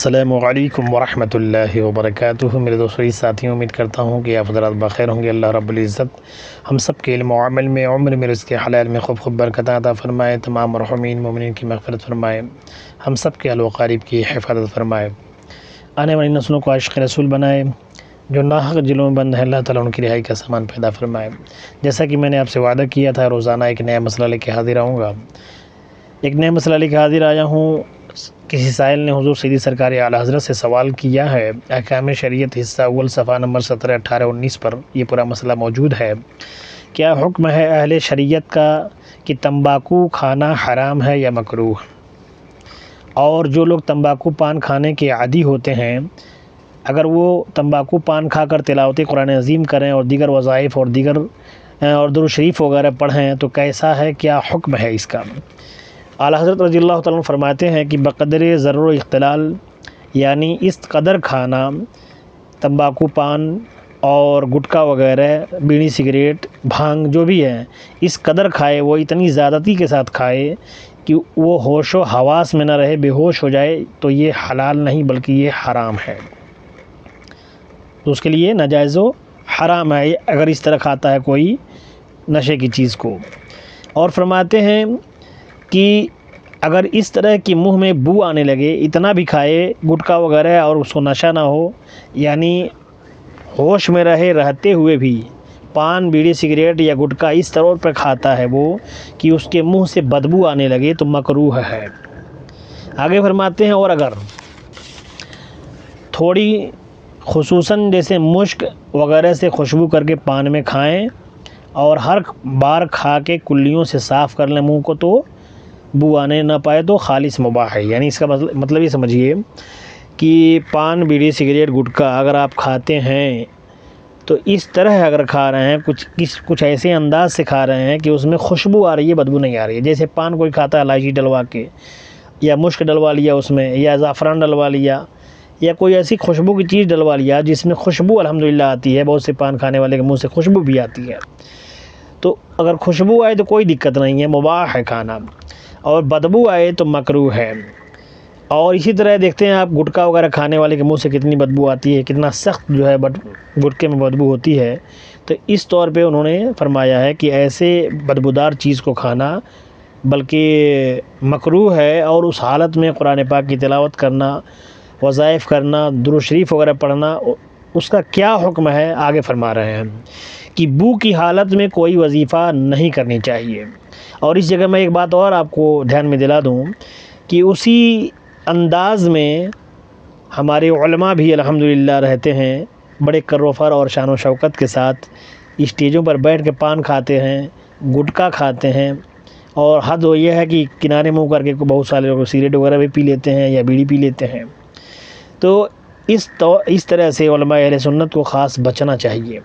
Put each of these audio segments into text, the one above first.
السلام علیکم ورحمۃ اللہ وبرکاتہ۔ میرے دوستوں ساتھیوں، امید کرتا ہوں کہ آپ حضرات بخیر ہوں گے۔ اللہ رب العزت ہم سب کے علم و عمل میں، عمر میں، رزق حلال میں خوب برکت عطا فرمائے، تمام مرحومین مومنین کی مغفرت فرمائے، ہم سب کے اہل و قریب کی حفاظت فرمائے، آنے والی نسلوں کو عاشق رسول بنائے، جو ناحق جلوں میں بند ہے اللہ تعالیٰ ان کی رہائی کا سامان پیدا فرمائے۔ جیسا کہ میں نے آپ سے وعدہ کیا تھا، روزانہ ایک نیا مسئلہ لے کے حاضر آؤں گا۔ ایک نیا مسئلہ لے کے حاضر آیا ہوں۔ کسی سائل نے حضور سیدی سرکار اعلیٰ حضرت سے سوال کیا ہے، احکام شریعت حصہ اول صفحہ نمبر 17، 18، 19 پر یہ پورا مسئلہ موجود ہے۔ کیا حکم ہے اہل شریعت کا کہ تمباکو کھانا حرام ہے یا مکروہ؟ اور جو لوگ تمباکو پان کھانے کے عادی ہوتے ہیں، اگر وہ تمباکو پان کھا کر تلاوت قرآن عظیم کریں اور دیگر وظائف اور درود شریف وغیرہ پڑھیں تو کیسا ہے، کیا حکم ہے اس کا؟ اعلیٰ حضرت رضی اللہ تعالیٰ عنہ فرماتے ہیں کہ بقدر ضرور اختلال، یعنی اس قدر کھانا، تمباکو پان اور گٹکا وغیرہ، بیڑی سگریٹ، بھانگ جو بھی ہے، اس قدر کھائے، وہ اتنی زیادتی کے ساتھ کھائے کہ وہ ہوش و حواس میں نہ رہے، بے ہوش ہو جائے، تو یہ حلال نہیں بلکہ یہ حرام ہے، تو اس کے لیے ناجائز و حرام ہے اگر اس طرح کھاتا ہے کوئی نشے کی چیز کو۔ اور فرماتے ہیں کہ اگر اس طرح کی منہ میں بو آنے لگے، اتنا بھی کھائے گٹکا وغیرہ اور اس کو نشہ نہ ہو، یعنی ہوش میں رہتے ہوئے بھی پان، بیڑی، سگریٹ یا گٹکا اس طرح پر کھاتا ہے وہ کہ اس کے منہ سے بدبو آنے لگے تو مکروہ ہے۔ آگے فرماتے ہیں اور اگر تھوڑی خصوصاً جیسے مشک وغیرہ سے خوشبو کر کے پان میں کھائیں اور ہر بار کھا کے کلیوں سے صاف کر لیں منہ کو تو بو آنے نہ پائے تو خالص مباح ہے۔ یعنی اس کا مطلب یہ سمجھیے کہ پان، بیڑی، سگریٹ، گٹکا اگر آپ کھاتے ہیں تو اس طرح اگر کھا رہے ہیں، کچھ ایسے انداز سے کھا رہے ہیں کہ اس میں خوشبو آ رہی ہے، بدبو نہیں آ رہی ہے۔ جیسے پان کوئی کھاتا ہے الائچی ڈلوا کے، یا مشک ڈلوا لیا اس میں، یا زعفران ڈلوا لیا، یا کوئی ایسی خوشبو کی چیز ڈلوا لیا جس میں خوشبو الحمدللہ آتی ہے، بہت سے پان کھانے والے کے منہ سے خوشبو بھی آتی ہے، تو اگر خوشبو آئے تو کوئی دقت نہیں ہے، مباح ہے کھانا، اور بدبو آئے تو مکروہ ہے۔ اور اسی طرح دیکھتے ہیں آپ گٹکا وغیرہ کھانے والے کے منہ سے کتنی بدبو آتی ہے، کتنا سخت جو ہے گٹکے میں بدبو ہوتی ہے، تو اس طور پہ انہوں نے فرمایا ہے کہ ایسے بدبودار چیز کو کھانا بلکہ مکروہ ہے، اور اس حالت میں قرآن پاک کی تلاوت کرنا، وظائف کرنا، درود شریف وغیرہ پڑھنا، اس کا کیا حکم ہے آگے فرما رہے ہیں کہ بو کی حالت میں کوئی وظیفہ نہیں کرنی چاہیے۔ اور اس جگہ میں ایک بات اور آپ کو دھیان میں دلا دوں کہ اسی انداز میں ہمارے علماء بھی الحمدللہ رہتے ہیں، بڑے کر و فر اور شان و شوکت کے ساتھ اسٹیجوں پر بیٹھ کے پان کھاتے ہیں، گٹکا کھاتے ہیں، اور حد وہ یہ ہے کہ کنارے منہ کر کے بہت سارے لوگ سگریٹ وغیرہ بھی پی لیتے ہیں یا بیڑی پی لیتے ہیں، تو اس طرح سے علماء اہل سنت کو خاص بچنا چاہیے۔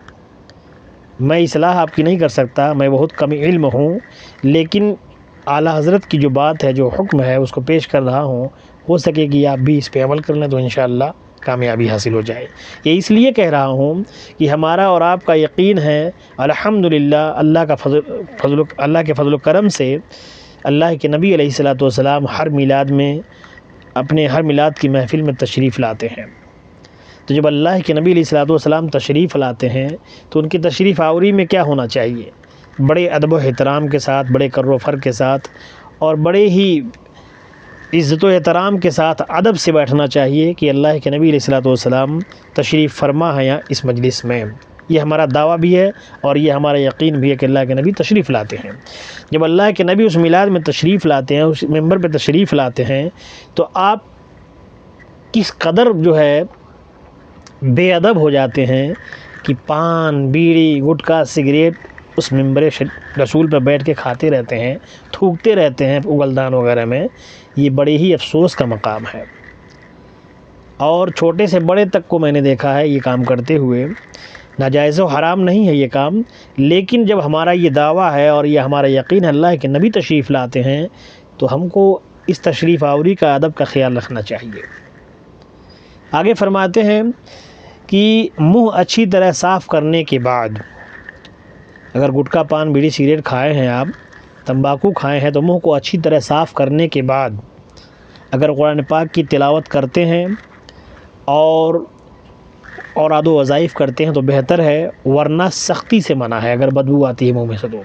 میں اصلاح آپ کی نہیں کر سکتا، میں بہت کم علم ہوں، لیکن اعلیٰ حضرت کی جو بات ہے، جو حکم ہے، اس کو پیش کر رہا ہوں، ہو سکے کہ آپ بھی اس پہ عمل کر لیں تو انشاءاللہ کامیابی حاصل ہو جائے۔ یہ اس لیے کہہ رہا ہوں کہ ہمارا اور آپ کا یقین ہے الحمدللہ اللہ کے فضل و کرم سے اللہ کے نبی علیہ الصلوۃ والسلام ہر میلاد کی محفل میں تشریف لاتے ہیں، تو جب اللہ کے نبی علیہ الصلوۃ والسلام تشریف لاتے ہیں تو ان کی تشریف آوری میں کیا ہونا چاہیے؟ بڑے ادب و احترام کے ساتھ، بڑے کر و فر کے ساتھ، اور بڑے ہی عزت و احترام کے ساتھ ادب سے بیٹھنا چاہیے کہ اللہ کے نبی علیہ الصلوۃ والسلام تشریف فرما ہے یہاں اس مجلس میں۔ یہ ہمارا دعویٰ بھی ہے اور یہ ہمارا یقین بھی ہے کہ اللہ کے نبی تشریف لاتے ہیں۔ جب اللہ کے نبی اس میلاد میں تشریف لاتے ہیں، اس ممبر پہ تشریف لاتے ہیں، تو آپ کس قدر جو ہے بے ادب ہو جاتے ہیں کہ پان، بیڑی، گٹکا، سگریٹ اس ممبر رسول پر بیٹھ کے کھاتے رہتے ہیں، تھوکتے رہتے ہیں اگلدان وغیرہ میں۔ یہ بڑے ہی افسوس کا مقام ہے، اور چھوٹے سے بڑے تک کو میں نے دیکھا ہے یہ کام کرتے ہوئے۔ ناجائز و حرام نہیں ہے یہ کام، لیکن جب ہمارا یہ دعویٰ ہے اور یہ ہمارا یقین ہے اللہ کے نبی تشریف لاتے ہیں تو ہم کو اس تشریف آوری کا ادب کا خیال رکھنا چاہیے۔ آگے فرماتے ہیں کہ منہ اچھی طرح صاف کرنے کے بعد، اگر گٹکا، پان، بیڑی، سگریٹ کھائے ہیں آپ، تمباکو کھائے ہیں، تو منہ کو اچھی طرح صاف کرنے کے بعد اگر قرآن پاک کی تلاوت کرتے ہیں اور اوراد و وظائف کرتے ہیں تو بہتر ہے، ورنہ سختی سے منع ہے اگر بدبو آتی ہے منہ میں سے تو۔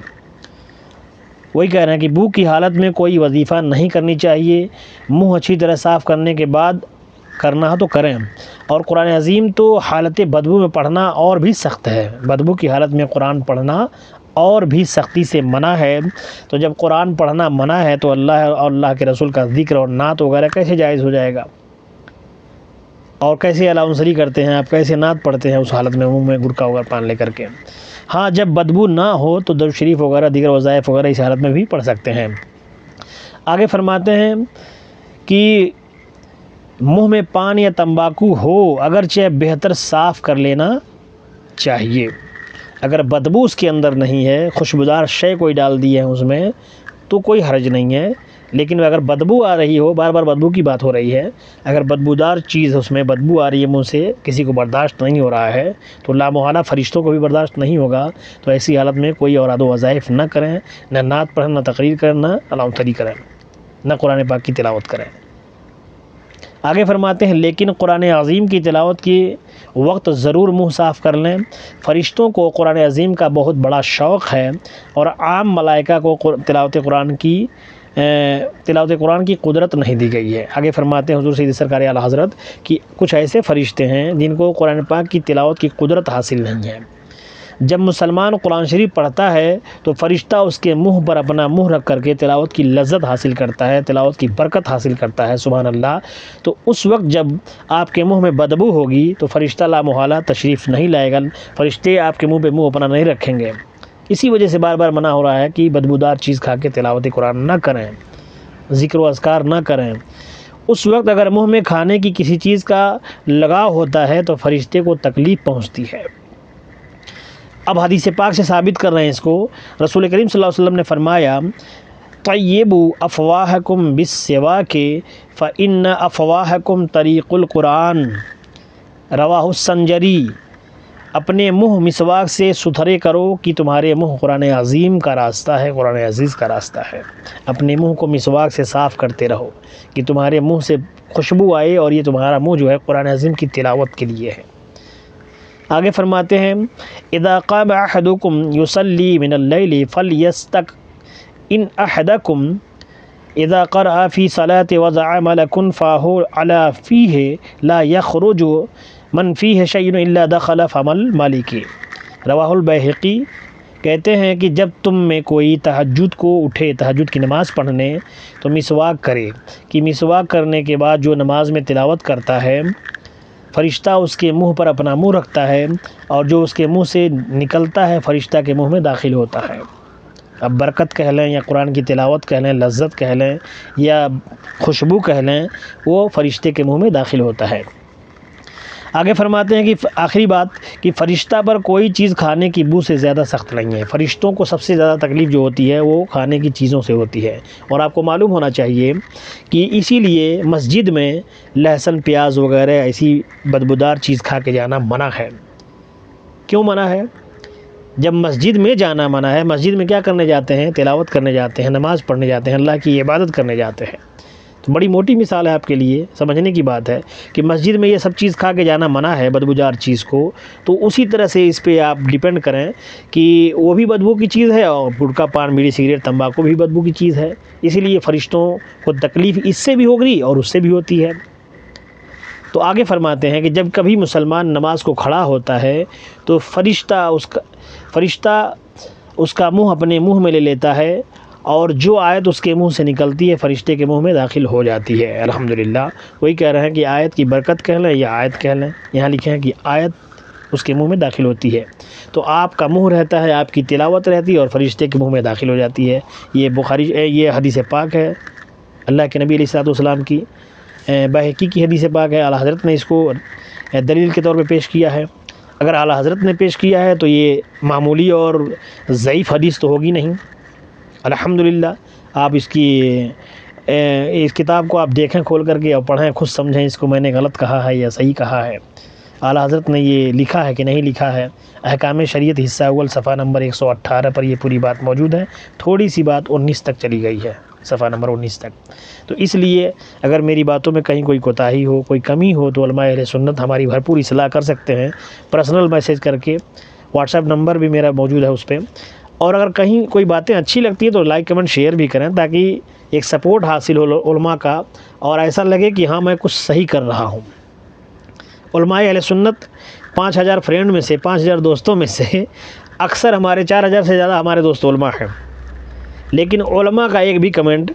وہی کہہ رہے ہیں کہ بو کی حالت میں کوئی وظیفہ نہیں کرنی چاہیے، منہ اچھی طرح صاف کرنے کے بعد کرنا ہے تو کریں۔ اور قرآن عظیم تو حالت بدبو میں پڑھنا اور بھی سخت ہے، بدبو کی حالت میں قرآن پڑھنا اور بھی سختی سے منع ہے۔ تو جب قرآن پڑھنا منع ہے تو اللہ اور اللہ کے رسول کا ذکر اور نعت وغیرہ کیسے جائز ہو جائے گا؟ اور کیسے الاؤنسری کرتے ہیں آپ، کیسے نعت پڑھتے ہیں اس حالت میں منہ میں گٹکا وغیرہ پان لے کر کے؟ ہاں جب بدبو نہ ہو تو درود شریف وغیرہ دیگر وظائف وغیرہ اس حالت میں بھی پڑھ سکتے ہیں۔ آگے فرماتے ہیں کہ منہ میں پان یا تمباکو ہو اگرچہ بہتر صاف کر لینا چاہیے۔ اگر بدبو اس کے اندر نہیں ہے، خوشبودار شے کوئی ڈال دی ہے اس میں تو کوئی حرج نہیں ہے، لیکن اگر بدبو آ رہی ہو، بار بار بدبو کی بات ہو رہی ہے، اگر بدبودار چیز اس میں بدبو آ رہی ہے منہ سے، کسی کو برداشت نہیں ہو رہا ہے تو لامحالہ فرشتوں کو بھی برداشت نہیں ہوگا، تو ایسی حالت میں کوئی اوراد و وظائف نہ کریں، نہ نعت پڑھیں، نہ تقریر کریں، نہ الاؤنسری کریں، نہ قرآن پاک کی تلاوت کریں۔ آگے فرماتے ہیں لیکن قرآن عظیم کی تلاوت کے وقت ضرور منہ صاف کر لیں۔ فرشتوں کو قرآن عظیم کا بہت بڑا شوق ہے اور عام ملائکہ کو تلاوت قرآن کی قدرت نہیں دی گئی ہے۔ آگے فرماتے ہیں حضور سید سرکار اعلیٰ حضرت کہ کچھ ایسے فرشتے ہیں جن کو قرآن پاک کی تلاوت کی قدرت حاصل نہیں ہے۔ جب مسلمان قرآن شریف پڑھتا ہے تو فرشتہ اس کے منہ پر اپنا منہ رکھ کر کے تلاوت کی لذت حاصل کرتا ہے، تلاوت کی برکت حاصل کرتا ہے، سبحان اللہ۔ تو اس وقت جب آپ کے منہ میں بدبو ہوگی تو فرشتہ لامحالہ تشریف نہیں لائے گا، فرشتے آپ کے منہ پہ منہ اپنا نہیں رکھیں گے۔ اسی وجہ سے بار بار منع ہو رہا ہے کہ بدبودار چیز کھا کے تلاوت قرآن نہ کریں، ذکر و اذکار نہ کریں۔ اس وقت اگر منہ میں کھانے کی کسی چیز کا لگاؤ ہوتا ہے تو فرشتے کو تکلیف پہنچتی ہے۔ اب حدیث پاک سے ثابت کر رہے ہیں اس کو، رسول کریم صلی اللہ علیہ وسلم نے فرمایا طیبوا افواہکم بالسواک فإن افواہکم طریق القرآن، رواہ السنجری۔ اپنے منہ مسواک سے ستھرے کرو کہ تمہارے منہ قرآن عظیم کا راستہ ہے، قرآن عزیز کا راستہ ہے۔ اپنے منہ کو مسواک سے صاف کرتے رہو کہ تمہارے منہ سے خوشبو آئے اور یہ تمہارا منہ جو ہے قرآن عظیم کی تلاوت کے لیے ہے۔ آگے فرماتے ہیں اذا قام احدکم یصلی من اللیل فلیستق ان احدکم اذا قرأ فی صلاة وضع ملک فاہ علی فیہ لا یخرج من فیہ شیء الا دخل فم الملک، رواہ البیہقی۔ کہتے ہیں کہ جب تم میں کوئی تہجد کو اٹھے، تہجد کی نماز پڑھنے، تو مسواک کرے کہ مسواک کرنے کے بعد جو نماز میں تلاوت کرتا ہے فرشتہ اس کے منہ پر اپنا منہ رکھتا ہے اور جو اس کے منہ سے نکلتا ہے فرشتہ کے منہ میں داخل ہوتا ہے۔ اب برکت کہہ لیں یا قرآن کی تلاوت کہہ لیں، لذت کہہ لیں یا خوشبو کہہ لیں، وہ فرشتے کے منہ میں داخل ہوتا ہے۔ آگے فرماتے ہیں کہ آخری بات کہ فرشتہ پر کوئی چیز کھانے کی بو سے زیادہ سخت نہیں ہے۔ فرشتوں کو سب سے زیادہ تکلیف جو ہوتی ہے وہ کھانے کی چیزوں سے ہوتی ہے، اور آپ کو معلوم ہونا چاہیے کہ اسی لیے مسجد میں لہسن پیاز وغیرہ ایسی بدبودار چیز کھا کے جانا منع ہے۔ کیوں منع ہے؟ جب مسجد میں جانا منع ہے، مسجد میں کیا کرنے جاتے ہیں؟ تلاوت کرنے جاتے ہیں، نماز پڑھنے جاتے ہیں، اللہ کی عبادت کرنے جاتے ہیں۔ تو بڑی موٹی مثال ہے آپ کے لیے، سمجھنے کی بات ہے کہ مسجد میں یہ سب چیز کھا کے جانا منع ہے، بدبودار چیز کو، تو اسی طرح سے اس پہ آپ ڈیپینڈ کریں کہ وہ بھی بدبو کی چیز ہے اور گٹکا پان بیڑی سگریٹ تمباکو بھی بدبو کی چیز ہے، اسی لیے فرشتوں کو تکلیف اس سے بھی ہوگی اور اس سے بھی ہوتی ہے۔ تو آگے فرماتے ہیں کہ جب کبھی مسلمان نماز کو کھڑا ہوتا ہے تو فرشتہ اس کا منہ اپنے منہ میں لے لیتا ہے اور جو آیت اس کے منہ سے نکلتی ہے فرشتے کے منہ میں داخل ہو جاتی ہے۔ الحمدللہ، وہی کہہ رہے ہیں کہ آیت کی برکت کہہ لیں یا آیت کہہ لیں، یہاں لکھے ہیں کہ آیت اس کے منہ میں داخل ہوتی ہے، تو آپ کا منہ رہتا ہے، آپ کی تلاوت رہتی ہے اور فرشتے کے منہ میں داخل ہو جاتی ہے۔ یہ حدیث پاک ہے اللہ کے نبی علیہ الصلوۃ والسلام کی، بیہقی کی حدیث پاک ہے۔ اعلیٰ حضرت نے اس کو دلیل کے طور پہ پیش کیا ہے۔ اگر اعلیٰ حضرت نے پیش کیا ہے تو یہ معمولی اور ضعیف حدیث تو ہوگی نہیں۔ الحمدللہ، آپ اس کتاب کو آپ دیکھیں کھول کر کے اور پڑھیں، خود سمجھیں اس کو میں نے غلط کہا ہے یا صحیح کہا ہے۔ اعلیٰ حضرت نے یہ لکھا ہے کہ نہیں لکھا ہے، احکام شریعت حصہ اول صفحہ نمبر 118 پر یہ پوری بات موجود ہے، تھوڑی سی بات 19 تک چلی گئی ہے، صفحہ نمبر 19 تک۔ تو اس لیے اگر میری باتوں میں کہیں کوئی کوتاہی ہو، کوئی کمی ہو تو علماء اہل سنت ہماری بھرپور اصلاح کر سکتے ہیں، پرسنل میسیج کر کے، واٹس ایپ نمبر بھی میرا موجود ہے اس پہ۔ اور اگر کہیں کوئی باتیں اچھی لگتی ہیں تو لائک کمنٹ شیئر بھی کریں، تاکہ ایک سپورٹ حاصل ہو علماء کا، اور ایسا لگے کہ ہاں میں کچھ صحیح کر رہا ہوں۔ علماء اہل سنت 5000 فرینڈ میں سے، 5000 دوستوں میں سے اکثر ہمارے 4000 سے زیادہ ہمارے دوست علماء ہیں، لیکن علماء کا ایک بھی کمنٹ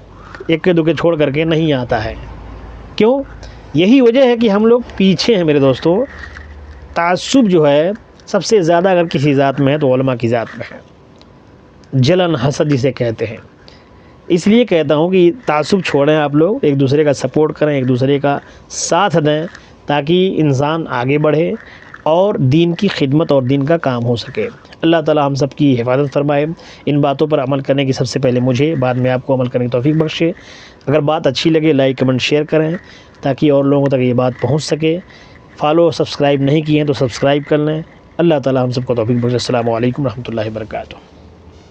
ایک کے دو کے چھوڑ کر کے نہیں آتا ہے۔ کیوں؟ یہی وجہ ہے کہ ہم لوگ پیچھے ہیں میرے دوستوں۔ تعصب جو ہے سب سے زیادہ اگر کسی ذات میں ہے تو علماء کی ذات میں ہے، جلن حسد جسے کہتے ہیں۔ اس لیے کہتا ہوں کہ تعصب چھوڑیں، آپ لوگ ایک دوسرے کا سپورٹ کریں، ایک دوسرے کا ساتھ دیں، تاکہ انسان آگے بڑھے اور دین کی خدمت اور دین کا کام ہو سکے۔ اللہ تعالی ہم سب کی حفاظت فرمائے۔ ان باتوں پر عمل کرنے کی سب سے پہلے مجھے، بعد میں آپ کو عمل کرنے کی توفیق بخشے۔ اگر بات اچھی لگے لائک کمنٹ شیئر کریں، تاکہ اور لوگوں تک یہ بات پہنچ سکے۔ فالو سبسکرائب نہیں کیے ہیں تو سبسکرائب کر لیں۔ اللہ تعالی ہم سب کو توفیق بخشے۔ السلام علیکم ورحمۃ اللہ وبرکاتہ۔